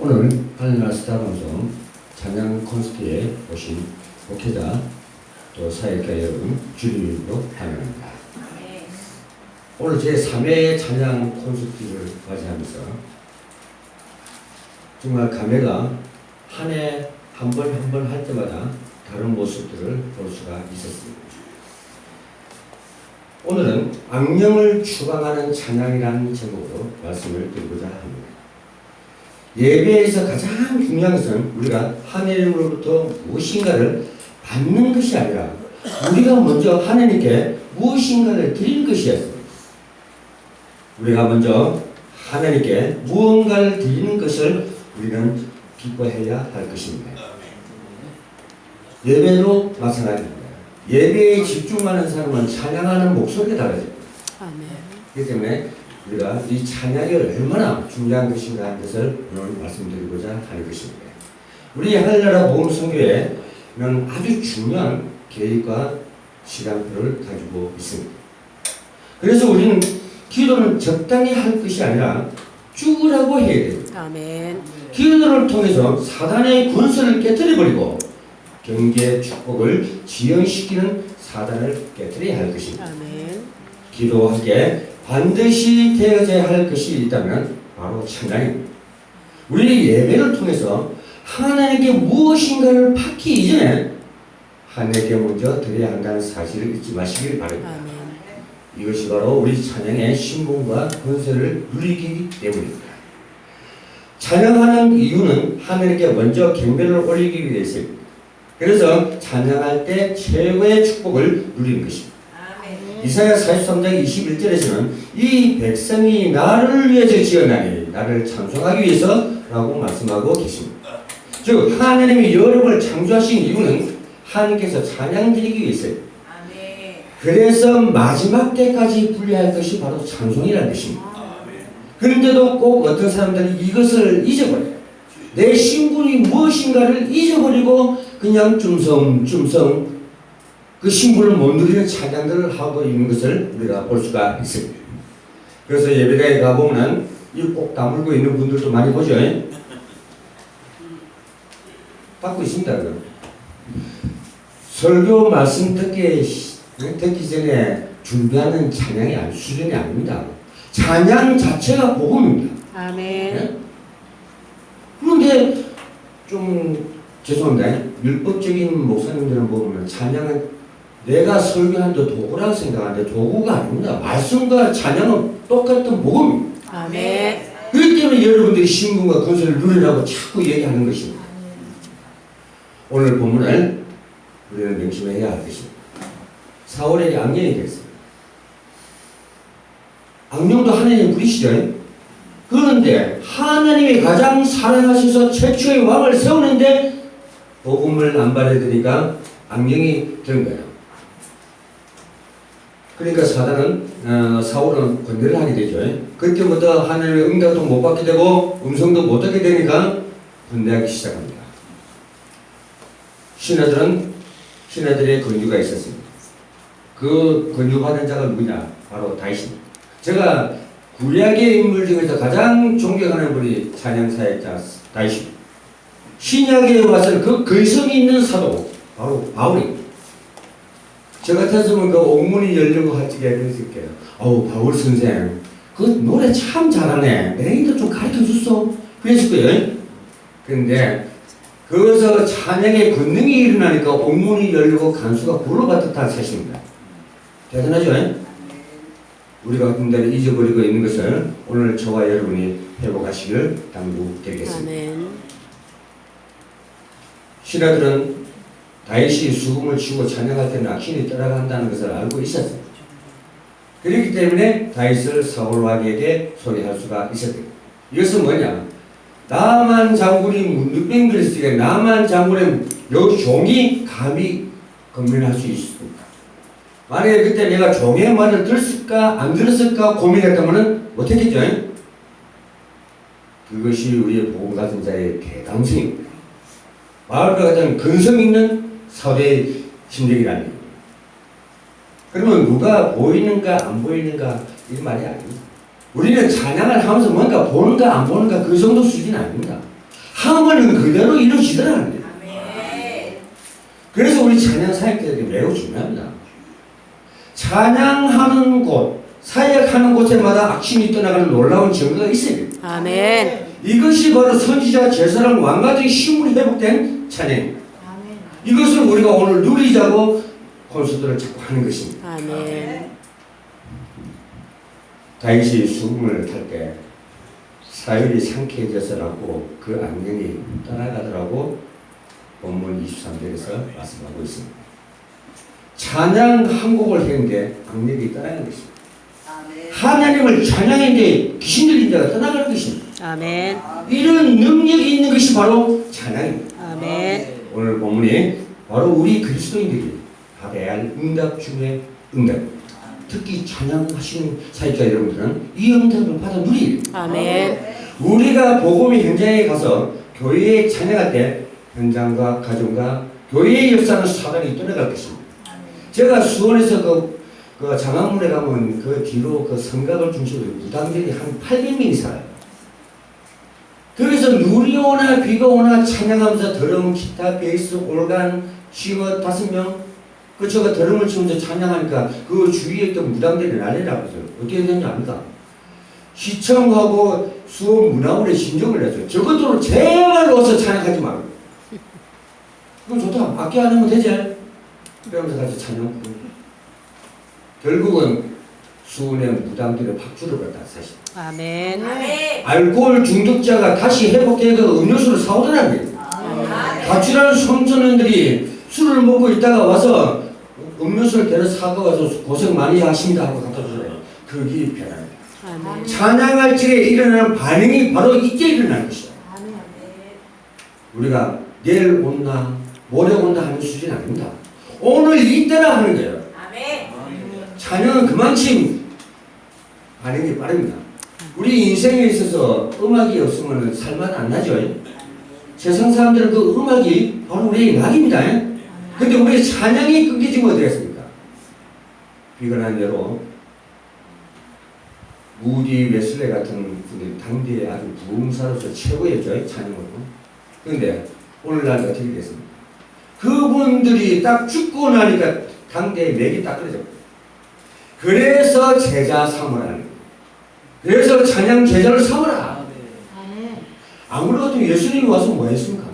오늘 하늘나라 스타 방송 찬양 콘서트에 오신 목회자 또 사역자 여러분 주님으로 환영합니다. 오늘 제 3회 찬양 콘서트를 맞이하면서 정말 감회가 한 해 한 번 할 때마다 다른 모습들을 볼 수가 있었습니다. 오늘은 악령을 추방하는 찬양이라는 제목으로 말씀을 드리고자 합니다. 예배에서 가장 중요한 것은 우리가 하나님으로부터 무엇인가를 받는 것이 아니라 우리가 먼저 하나님께 무엇인가를 드리는 것이었습니다. 우리가 먼저 하나님께 무언가를 드리는 것을 우리는 기뻐해야 할 것입니다. 예배도 마찬가지입니다. 예배에 집중하는 사람은 찬양하는 목소리가 달라집니다. 그렇기 때문에 우리가 이 찬양이 얼마나 중요한 것인가 하는 것을 오늘 말씀드리고자 하는 것입니다. 우리 하늘나라 복음선교회는 아주 중요한 계획과 시간표를 가지고 있습니다. 그래서 우리는 기도는 적당히 할 것이 아니라 죽으라고 해야 됩니다. 아멘. 기도를 통해서 사단의 군수를 깨뜨려버리고 경계의 축복을 지연시키는 사단을 깨뜨려야 할 것입니다. 아멘. 기도하기에 반드시 되어져야 할 것이 있다면 바로 찬양입니다. 우리 예배를 통해서 하나님께 무엇인가를 받기 이전에 하나님께 먼저 드려야 한다는 사실을 잊지 마시길 바랍니다. 아멘. 이것이 바로 우리 찬양의 신분과 권세를 누리기 때문입니다. 찬양하는 이유는 하나님께 먼저 경배를 올리기 위해서입니다. 그래서 찬양할 때 최고의 축복을 누리는 것입니다. 이사야 43장 21절에서는 이 백성이 나를 위해서 지었나니 나를 찬송하기 위해서라고 말씀하고 계십니다. 즉 하나님이 여러분을 창조하신 이유는 하나님께서 찬양드리기 위해서입니다. 그래서 마지막 때까지 불리할 것이 바로 찬송이라는 것입니다. 그런데도 꼭 어떤 사람들은 이것을 잊어버려요. 내 신분이 무엇인가를 잊어버리고 그냥 쫌성쫌성 그 신분을 못 누리는 찬양들을 하고 있는 것을 우리가 볼 수가 있습니다. 그래서 예배당에 가보면 이 꼭 다물고 있는 분들도 많이 보죠. 받고 있습니다. 설교 말씀 듣기 전에 준비하는 찬양이 수준이 아닙니다. 찬양 자체가 복음입니다. 아멘. 네? 그런데 좀 죄송합니다. 율법적인 목사님들은 보면 찬양은 내가 설교하는데 도구라고 생각하는데 도구가 아닙니다. 말씀과 찬양은 똑같은 복음입니다. 아멘. 그렇기 때문에 여러분들이 신분과 권세를 누리라고 자꾸 얘기하는 것입니다. 오늘 본문을 우리는 명심해야 할 것입니다. 사울에게 악령이 됐습니다. 악령도 하나님의 불이시죠. 그런데 하나님이 가장 사랑하셔서 최초의 왕을 세우는데 복음을 안 받아들이니까 악령이 된 거예요. 그러니까 사울은 건드를 하게 되죠. 그때부터 하나님의 응답도 못 받게 되고 음성도 못 듣게 되니까 분대하기 시작합니다. 신하들의 권유가 있었습니다. 그 권유받은 자가 누구냐? 바로 다윗입니다. 제가 구약의 인물 중에서 가장 존경하는 분이 찬양사역자 다윗입니다. 신약에 와서는 그 근성이 있는 사도 바로 바울입니다. 저 같았으면 그 옥문이 열려고 할 적에 그랬을게요. 어우 바울 선생 그 노래 참 잘하네. 내일도 좀 가르쳐줬어. 그랬을 거예요. 그런데 거기서 찬양의 권능이 일어나니까 옥문이 열리고 간수가 불러받았다는 사실입니다. 대단하죠? 우리가 같은 데를 잊어버리고 있는 것을 오늘 저와 여러분이 회복하시길 당부드리겠습니다. 아멘. 신하들은 다윗이 수금을 치고 찬양할 때는 악신이 떠나간다는 것을 알고 있었습니다. 그렇기 때문에 다윗을 사울 왕에게 소개할 수가 있었습니다. 이것은 뭐냐? 나만 장군이 문득병들을 쓰게 나만 장군의 여 종이 감히 건면할 수 있습니까? 만약에 그때 내가 종의 말을 들었을까 안 들었을까 고민했다면 못했겠죠. 그것이 우리의 복음 가진 자의 대담성입니다. 바울과 같은 근성 있는 사회의 심정이라는 겁니다. 그러면 누가 보이는가 안 보이는가 이 말이 아닙니다. 우리는 찬양을 하면서 뭔가 보는가 안 보는가 그 정도 수준이 아닙니다. 하면은 그대로 이루어지더라는 거예요. 아멘. 그래서 우리 찬양 사역자들이 매우 중요합니다. 찬양하는 곳, 사역하는 곳에마다 악신이 떠나가는 놀라운 증거가 있어요. 아멘. 이것이 바로 선지자 제사랑 왕가들의 힘으로 회복된 찬양입니다. 아멘. 이것을 우리가 오늘 누리자고 콘서트를 자꾸 하는 것입니다. 아멘. 다윗이 수금을 탈 때 사율이 상쾌해져서라고 그 악령이 떠나가더라고 본문 23절에서 말씀하고 있습니다. 찬양 한 곡을 했는데 악령이 떠나가는 것입니다. 아멘. 하나님을 찬양했는데 귀신 들린 자가 떠나가는 것입니다. 아멘. 이런 능력이 있는 것이 바로 찬양입니다. 아멘. 오늘 본문이 바로 우리 그리스도인들이 받아야 할 응답 중에 응답입니다. 특히 찬양하시는 사역자 여러분들은 이 응답을 받아 누리요. 아멘. 우리가 복음의 현장에 가서 교회에 찬양할 때 현장과 가정과 교회의 역사는 사단이 떠나갈 것입니다. 제가 수원에서 그 장안문에 가면 그 뒤로 그 성곽을 중심으로 무당들이 한 800명이 살아요. 거기서 눈이 오나 비가 오나 찬양하면서 드럼, 기타, 베이스, 올간, 싱어 5명 그 제가 드럼을 치면서 찬양하니까 그 주위에 있던 무당들이 난리라고 했어요. 어떻게 됐냐 합니까? 시청하고 수원 문화원에 신청을 했어요. 저것들로 제발 와서 찬양하지 말고. 그럼 좋다. 악기 안 하면 되지. 그러면서 같이 찬양 부르고. 결국은 수원의 무당들의 박주를 받다 사실. 아멘. 아멘. 알코올 중독자가 다시 회복해서 음료수를 사오더라고요. 가출한 청소년들이 술을 먹고 있다가 와서 음료수를 데려 사고 와서 고생 많이 하십니다 하고 갖다 주잖아요. 그게 변합니다. 아멘. 찬양할 적에 일어나는 반응이 바로 이때 일어나는 것이죠. 아멘. 우리가 내일 온나 모레 온다 하는 수준이 아닙니다. 오늘 이때라 하는 거예요. 아멘. 찬양은 그만큼 반응이 빠릅니다. 우리 인생에 있어서 음악이 없으면 살맛 안 나죠. 세상 사람들은 그 음악이 바로 우리의 낙입니다. 근데 우리의 찬양이 끊기지면 어떻게 했습니까? 비근한 예로 무디 웨슬레 같은 분이 당대의 아주 부흥사로서 최고였죠. 찬양으로. 그런데 오늘날 어떻게 됐습니까? 그분들이 딱 죽고 나니까 당대의 맥이 딱 끊어졌고 그래서 제자 삼으라는 거예요. 그래서 찬양 제자를 삼으라. 아무리 같으면 예수님이 와서 뭐 했습니까?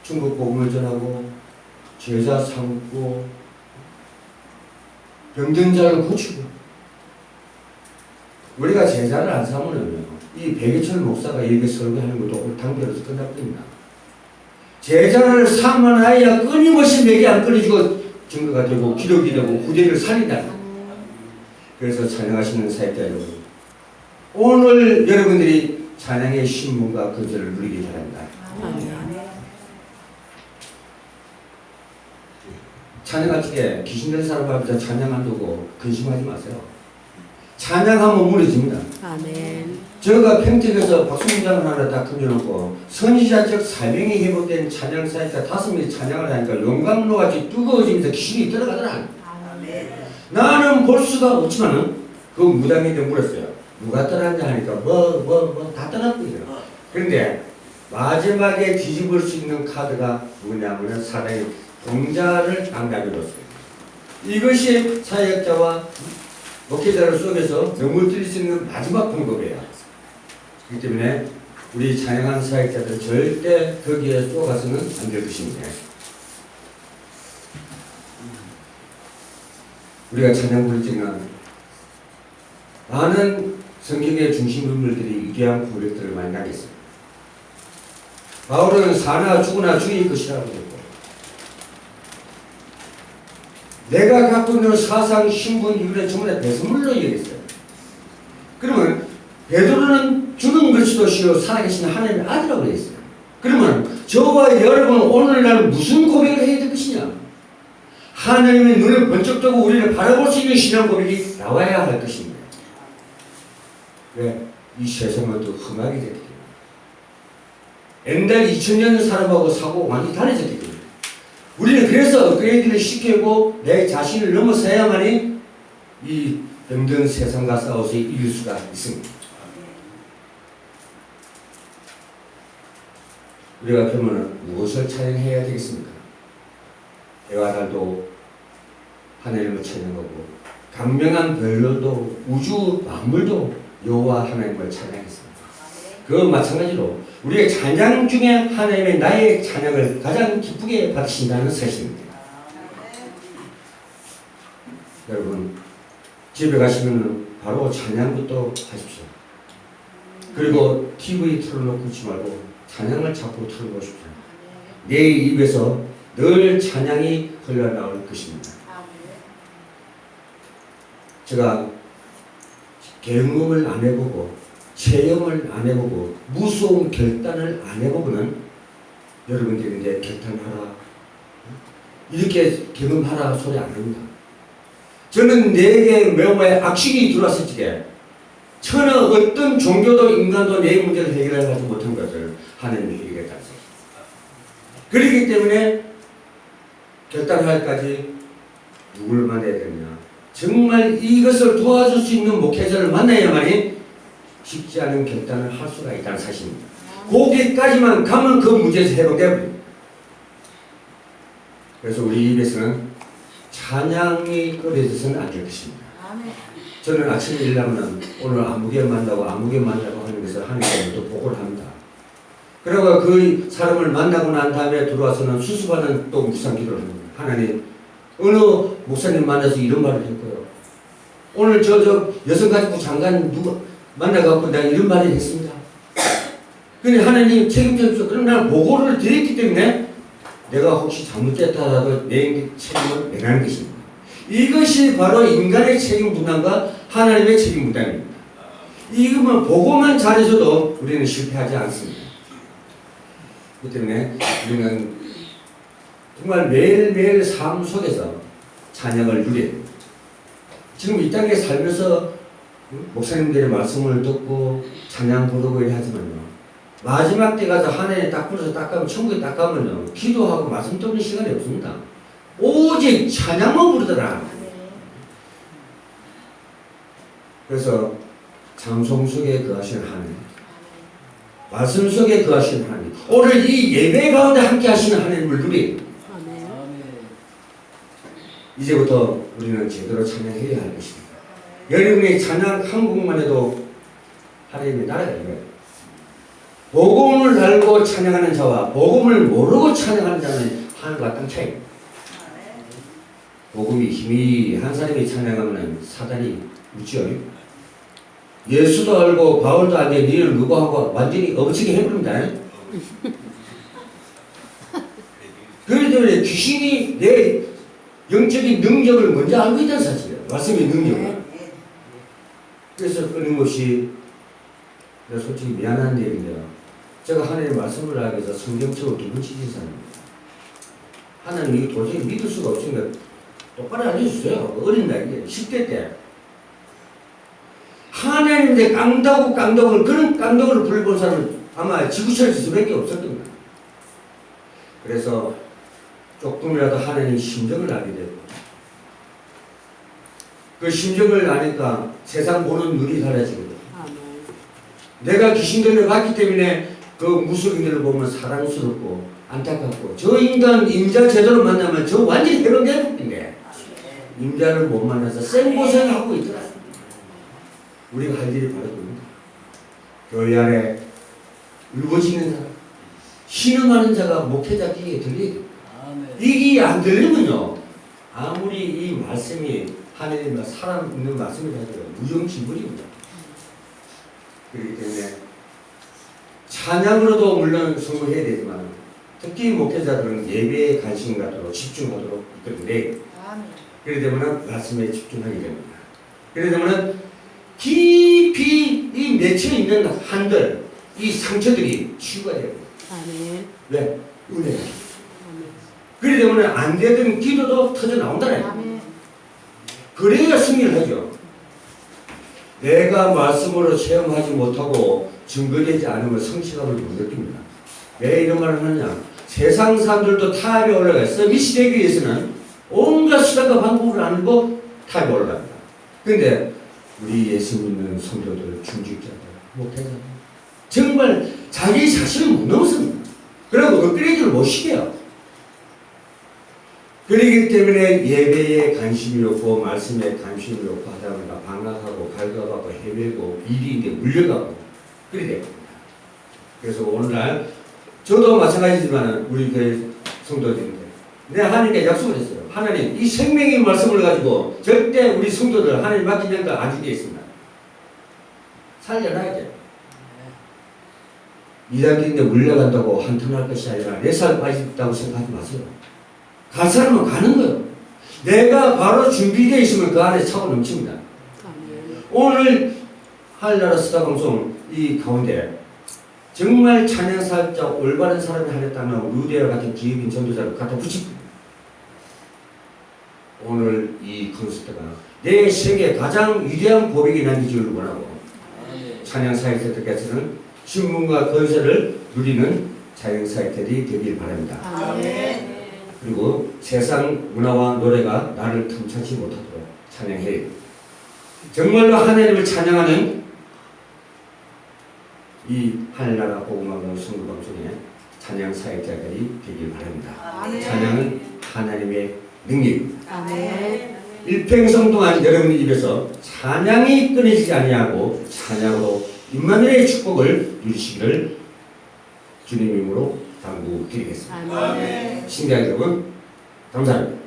중국 복음을 전하고 제자 삼고 병든 자를 고치고. 우리가 제자를 안 삼으면 이 백예철 목사가 이렇게 설교하는 것도 오늘 당대로서 끝납니다. 제자를 삼아야 끊임없이 맥이 안 끊어지고 증거가 되고 기록이 되고 후대를 살린다. 그래서 찬양하시는 사역자 여러분, 오늘 여러분들이 찬양의 신분과 근세를 누리기 바랍니다. 찬양할 때 귀신 된 사람 앞에서 찬양 안 두고 근심하지 마세요. 찬양하면 무너집니다. 아멘. 제가 평택에서 박수무장을 하나 딱 던져놓고 선지자적 사명이 회복된 찬양 사역자 5명이 찬양을 하니까 용광로같이 뜨거워지면서 귀신이 들어가더라. 나는 볼 수가 없지만은 그 무당에게 물었어요. 누가 떠났냐 하니까 다 떠났거든요. 그런데 마지막에 뒤집을 수 있는 카드가 뭐냐면 사랑의 동자를 당당해줬어요. 이것이 사역자와 목회자를 속에서 넘어뜨릴 수 있는 마지막 방법이에요. 그렇기 때문에 우리 찬양하는 사역자들 절대 거기에 쏘가서는 안 될 것입니다. 우리가 찬양 부를 때는 많은 성경의 중심 인물들이 위대한 고백들을 많이 나겠습니다. 바울은 사나 죽으나 주의 것이라고 했고 내가 갖고 있는 사상, 신분, 이유를 전부 다 배설물로 얘기했어요. 그러면 베드로는 죽은 것이도 시요 살아계신 하나님의 아들이라고 했어요. 그러면 저와 여러분 오늘날 무슨 고백을 해야 될 것이냐? 하나님의 눈을 번쩍 뜨고 우리를 바라볼 수 있는 신앙 고백이 나와야 할 것입니다. 왜? 이 세상은 또 험하게 됐기 때문에. 옛날 2000년 사람하고 사고가 완전히 달라졌기 때문에. 우리는 그래서 그 얘기를 시키고 내 자신을 넘어서야만이 이 병든 세상과 싸워서 이길 수가 있습니다. 우리가 그러면 무엇을 찬양해야 되겠습니까? 해와 달도 하나님을 찬양하고 강명한 별들도 우주 만물도 여호와 하나님을 찬양했습니다. 그 마찬가지로 우리의 찬양 중에 하나님의 나의 찬양을 가장 기쁘게 받으신다는 사실입니다. 여러분 집에 가시면 바로 찬양부터 하십시오. 그리고 TV 틀어놓고 있지 말고 찬양을 자꾸 틀어보십시오. 내 입에서 늘 찬양이 흘러나올 것입니다. 제가 경험을 안 해보고 체험을 안 해보고 무서운 결단을 안 해보고는 여러분들이 이제 결단하라 이렇게 경험하라 소리 안 합니다. 저는 내게 매우의 악식이 들어왔을 적에 천하 어떤 종교도 인간도 내 문제를 해결하지 못한 것을 하나님이 해결했다. 그렇기 때문에 결단할까지 누굴 만나야 되느냐. 정말 이것을 도와줄 수 있는 목회자를 만나야만이 쉽지 않은 결단을 할 수가 있다는 사실입니다. 거기까지만 가면 그 문제에서 해결되어버립니다. 그래서 우리 입에서는 찬양이 꺼내져서는 안 될 것입니다. 저는 아침에 일하면 오늘 아무개 만나고 하는 것을 하나님께부터 보고를 합니다. 그리고 그 사람을 만나고 난 다음에 들어와서는 수습하는 또 묵상 기도를 합니다. 하나님, 어느 목사님 만나서 이런 말을 했고요. 오늘 저 여성가족부 장관 누가 만나갖고 내가 이런 말을 했습니다. 근데 하나님 책임져 주셔서 그럼 나는 보고를 드렸기 때문에 내가 혹시 잘못됐다라도 내 책임을 면하는 것입니다. 이것이 바로 인간의 책임 분담과 하나님의 책임 분담입니다. 이거만 보고만 잘해줘도 우리는 실패하지 않습니다. 그렇기 때문에 우리는 정말 매일매일 삶 속에서 찬양을 누려야 됩니다. 지금 이 땅에 살면서 목사님들의 말씀을 듣고 찬양 부르고 하지만요. 마지막 때 가서 하나님 딱 불러서 딱 가면 천국에 딱 가면요. 기도하고 말씀 듣는 시간이 없습니다. 오직 찬양만 부르더라. 그래서 장송 속에 거하시는 하나님, 말씀 속에 거하시는 하나님, 오늘 이 예배 가운데 함께 하시는 하나님을 누리. 이제부터 우리는 제대로 찬양해야 할 것입니다. 여러분의 찬양 한 곡만 해도 하나님의 나라가 이거예요. 복음을 알고 찬양하는 자와 복음을 모르고 찬양하는 자는 하늘과 땅 차이입니다. 복음이 힘이 한 사람이 찬양하면 사단이 웃지요. 예수도 알고 바울도 알게 니를 누구 하고 완전히 엎치게 해버립니다. 그렇기 때문에 귀신이 내 영적인 능력을 먼저 알고 있다는 사실이에요. 말씀의 능력을. 그래서 끊임없이 내가 솔직히 미안한 얘기인데요. 제가 하나님의 말씀을 알기 위해서 성경책을 2번 지지사입니다. 하나님 이거 도저히 믿을 수가 없으니까 똑바로 알려주세요. 어린 나이에 10대 때 하나님의 깡다구 그런 깡다구를 불러본 사람은 아마 지구촌에서 수밖에 없을 겁니다. 그래서 조금이라도 하나님 심정을 알게 되고 그 심정을 아니까 세상 보는 눈이 달라지거든요. 내가 귀신들을 봤기 때문에 그 무속인들을 보면 사랑스럽고 안타깝고 저 인간 임자 제대로 만나면 저 완전히 해방되는데 임자를 못 만나서 생고생하고 있더라. 우리가 할 일이 바로 그겁니다. 교회 안에 울부짖는 사람, 신음하는 자가 목회자 귀에 들리게 이게 안 들리면요 아무리 이 말씀이 하나님과 사람 있는 말씀이 되더라도 무용지물입니다. 그렇기 때문에 찬양으로도 물론 성공해야 되지만 특히 목회자들은 예배에 관심 갖도록 집중하도록 있거든요. 그렇기 때문에 말씀에 집중하게 됩니다. 그렇기 때문에 깊이 이 맺혀 있는 한들 이 상처들이 치유가 돼요. 왜? 은혜가. 그렇기 때문에 안 되던 기도도 터져 나온다네. 그래야 승리를 하죠. 내가 말씀으로 체험하지 못하고 증거되지 않으면 성취감을 못 느낍니다. 왜 이런 말을 하느냐? 세상 사람들도 탑에 올라가서 이 시대에 위해서는 온갖 수단과 방법을 알고 탑에 올라갑니다. 그런데 우리 예수 믿는 성도들, 중직자들, 목회자들 정말 자기 자신을 못 넘습니다. 그럼 그 끓이지를 못시켜요. 그렇기 때문에 예배에 관심이 없고 말씀에 관심이 없고 하다 보니까 방학하고 갈급하고 헤매고 일이 이제 물려가고 그래 됩니다. 그래서 오늘날 저도 마찬가지지만 우리 교회 성도들인데 내가 하나님께 약속을 했어요. 하나님 이 생명의 말씀을 가지고 절대 우리 성도들 하나님 맡기는 거 안 주겠습니다. 살려놔야 돼요. 이단기인데 물려간다고 한탄할 것이 아니라 4살 빠졌다고 생각하지 마세요. 갈 사람은 가는 거예요. 내가 바로 준비되어 있으면 그 안에 차고 넘칩니다. 오늘 하늘나라 스타방송 이 가운데 정말 찬양사자 올바른 사람이 하겠다면 루디아 같은 기업인 전도자를 갖다 붙입니다. 오늘 이 콘서트가 내 세계 가장 위대한 고백이 남기기를 원하고 찬양사역자들께서는 신분과 권세를 누리는 찬양사역자들이 되길 바랍니다. 아멘. 그리고 세상 문화와 노래가 나를 탐차지 못하도록 찬양해요. 정말로 하나님을 찬양하는 이 하늘나라 복음방송 선교방송의 찬양 사역자들이 되길 바랍니다. 아멘. 찬양은 하나님의 능력입니다. 아멘. 일평생 동안 여러분 입에서 찬양이 끊이지 아니하고 찬양으로 임마누엘의 축복을 누리시기를 주님 이름으로 당부드리겠습니다. 아멘. 신기한 여러분 감사합니다.